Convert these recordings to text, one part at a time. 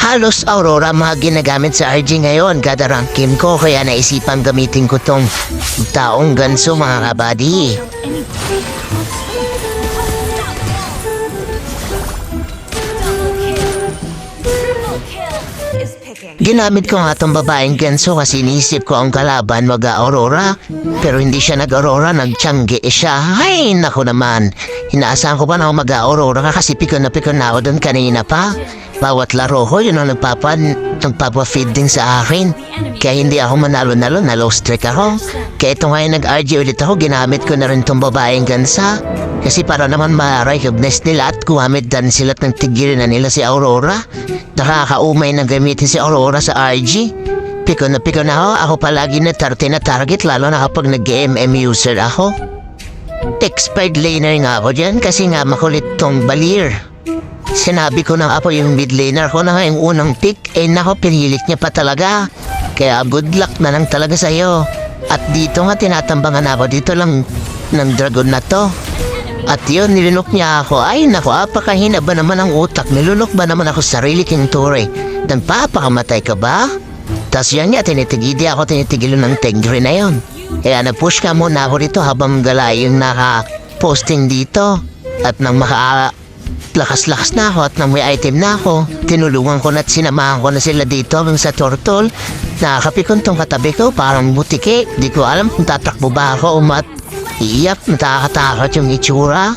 Halos Aurora mga ginagamit sa RG ngayon kada ranking ko kaya naisipan gamitin ko tong taong ganso mga kabady. Ginamit ko nga tong babaeng ganso kasi inisip ko ang kalaban mag-Aurora. Pero hindi siya nag-Aurora, nagtiyanggi siya. Ay, naku naman. Inaasahan ko pa na ako mag-Aurora kasi pikon na ako doon kanina pa. Bawat laro ko, yun ang nagpapa-feed din sa akin. Kaya hindi ako manalo-nalo, na-low streak ako. Kaya ito ngayon nag-RG ulit ako, ginamit ko na rin tong babaeng gansa. Kasi para naman ma-recognize nila at gumamit din sila at nagtigilin na nila si Aurora. Nakakaumay na gamitin si Aurora sa RG. Pikon na ako palagi na target lalo na kapag nag-MM user ako. Expired laner nga ako dyan kasi nga makulit tong Balir. Sinabi ko na ako yung mid laner ko na nga yung unang pick, nako pinilit niya pa talaga. Kaya good luck na lang talaga sa'yo. At dito nga tinatambangan ako dito lang ng dragon na to. At yun, nilunok niya ako. Ay nako, apakahina ba naman ang utak? Nilunok ba naman ako sa sarili king tore? Nagpapakamatay ka ba? Tas yan nga, tinitigil ng Tigre na yon. Kaya nag-push ka muna ako dito habang galay yung naka-posting dito. At nang lakas-lakas na ako at nang may item na ako, tinulungan ko na at sinamahan ko na sila dito hanggang sa turtle. Nakakapikon tong katabi ko, parang butike. Di ko alam kung tatakbo ba ako iyak, nakakatakot yung itsura.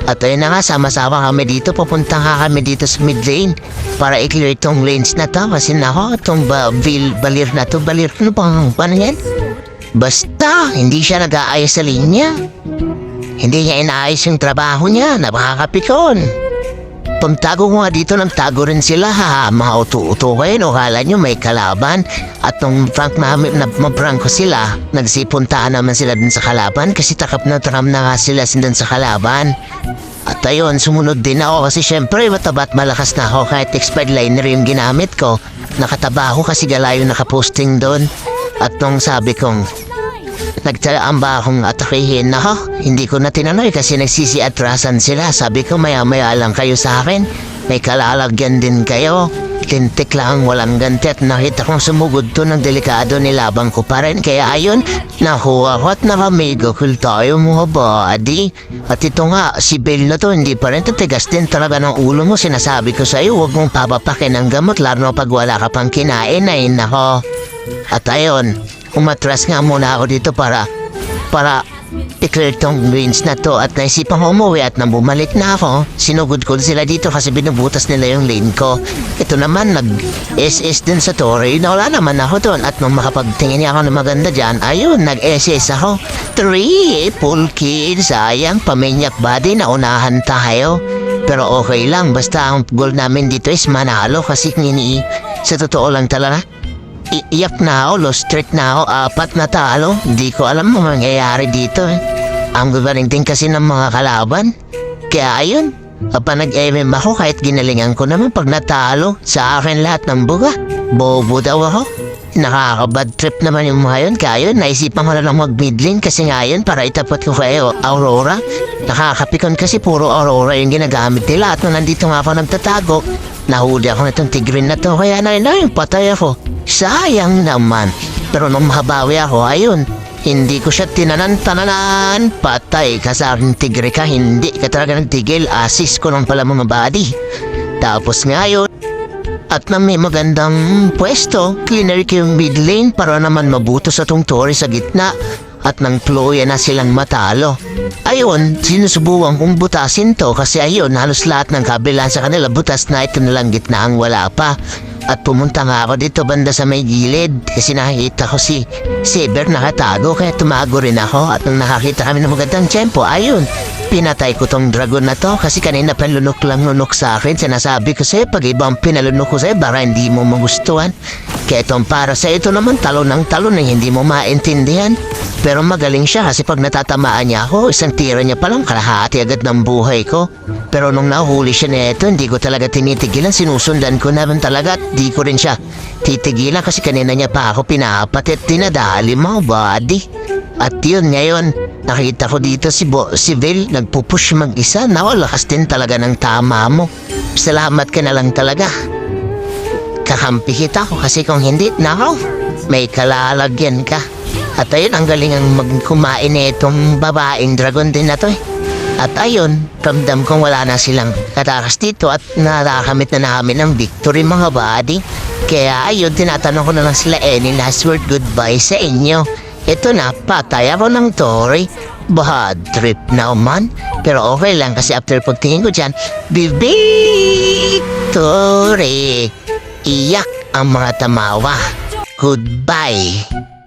At ayun na nga, sama-sama kami dito. Pupunta nga kami dito sa mid lane para i-clear itong lanes na to. Kasi nako, itong Balir na to. Balir, ano bang yan? Basta, hindi siya nag-aayos sa linya. Hindi niya inaayos yung trabaho niya. Napakapikon. Pagtago ko nga dito, nagtago rin sila ha. Mga uto-uto kayo, no? Kala nyo may kalaban. At nung prank namin, maprank ko sila, nagsipuntaan naman sila dun sa kalaban kasi takap na nga sila dun sa kalaban. At ayun, sumunod din ako kasi syempre matabat malakas na ako kahit expired liner yung ginamit ko. Nakataba ako kasi galayo nakaposting doon. At nung sabi kong, nagtalaan ba akong atakihin na hindi ko na tinanoy kasi nagsisiatrasan sila. Sabi ko maya-maya lang kayo sa akin. May kalalagyan din kayo. Tintik lang walang ganti at nakita kong sumugod to ng delikado nilabang ko pa rin. Kaya ayun, nakuha ko at nakamigo kul tayo mga buddy. At ito nga, si Bell na to hindi pa rin tatigas din talaga ng ulo mo. Sinasabi ko sa'yo, huwag mong papapakin ng gamot lalo pag wala ka pang kinain ay nako. At ayun, umatras nga muna ako dito para i-clear tong greens na to at naisipan ko umuwi at nang bumalik na ako, sinugod ko sila dito kasi binubutas nila yung lane ko. Ito naman, nag-SS din sa Torre, na wala naman ako doon at nung makapagtingin niya ako ng maganda dyan, ayun, nag-SS ako. 3 full kill, sayang, paminyak body, naunahan tayo. Pero okay lang, basta ang goal namin dito is manalo kasi sa totoo lang talaga. Iyak na ako, lost streak na ako, 4 na talo. Hindi ko alam mo mangyayari dito Ang gubaling din kasi ng mga kalaban. Kaya ayun, kapag nag-MM ako kahit ginalingan ko naman pag natalo, sa akin lahat ng buga. Bobo daw ako. Nakaka-bad trip naman yung mga yun. Kaya yun, naisipan ko na lang mag-mid lane kasi nga yun para itapot ko kayo Aurora. Nakakapikon kasi puro Aurora yung ginagamit nila at nung nandito nga ako nagtatago, nahuli ako nitong Tigre na to kaya yung patay ako. Sayang naman. Pero nung mahabawi ako, ayun, hindi ko siya tinanan, patay ka sa aking Tigre ka, hindi ka talaga nagtigil, assist ko nung pala mga body. Tapos ngayon, at na may magandang pwesto, cleaner ko yung mid lane para naman mabuto sa tong Torre sa gitna at nang Chloe na silang matalo. Ayun, sinusubukan kong butasin to kasi ayun, halos lahat ng kabilang sa kanila butas na ito nalang gitna ang wala pa. At pumunta nga ako dito banda sa may gilid kasi nakikita ko si Saber nakatago kaya tumago rin ako at nung nakakita kami ng magandang tiyempo, ayun, pinatay ko tong dragon na to kasi kanina panlunok lang lunok sa akin. Sinasabi ko sa'yo, pag ibang pinalunok ko sa'yo, baka hindi mo magustuhan. Kaya itong para sa ito naman, talon ng talon na hindi mo maintindihan. Pero magaling siya kasi pag natatamaan niya ako, isang tira niya palang kalahati agad ng buhay ko. Pero nung nahuli siya nito, hindi ko talaga tinitigilan, sinusundan ko naman talaga at di ko rin siya titigilan kasi kanina niya pa ako pinapatit, dinadali mga body. At yun ngayon, nakita ko dito si Vel, nagpupush mag-isa. Lakas din talaga ng tama mo. Salamat ka na lang talaga. kakampi kita ko kasi kung hindi, nakaw, may kalalagyan ka. At ayun, ang galing ang magkumain itong babaeng dragon din na to eh. At ayun, ramdam kong wala na silang katakas dito at narakamit na namin ang victory mga buddy. Kaya ayun, tinatanong ko na lang sila any last word goodbye sa inyo. Ito na, patay ako ng Tory. Bad trip na man. Pero okay lang kasi after pagtingin ko dyan, victory! Iyak ang mga tamawa. Goodbye!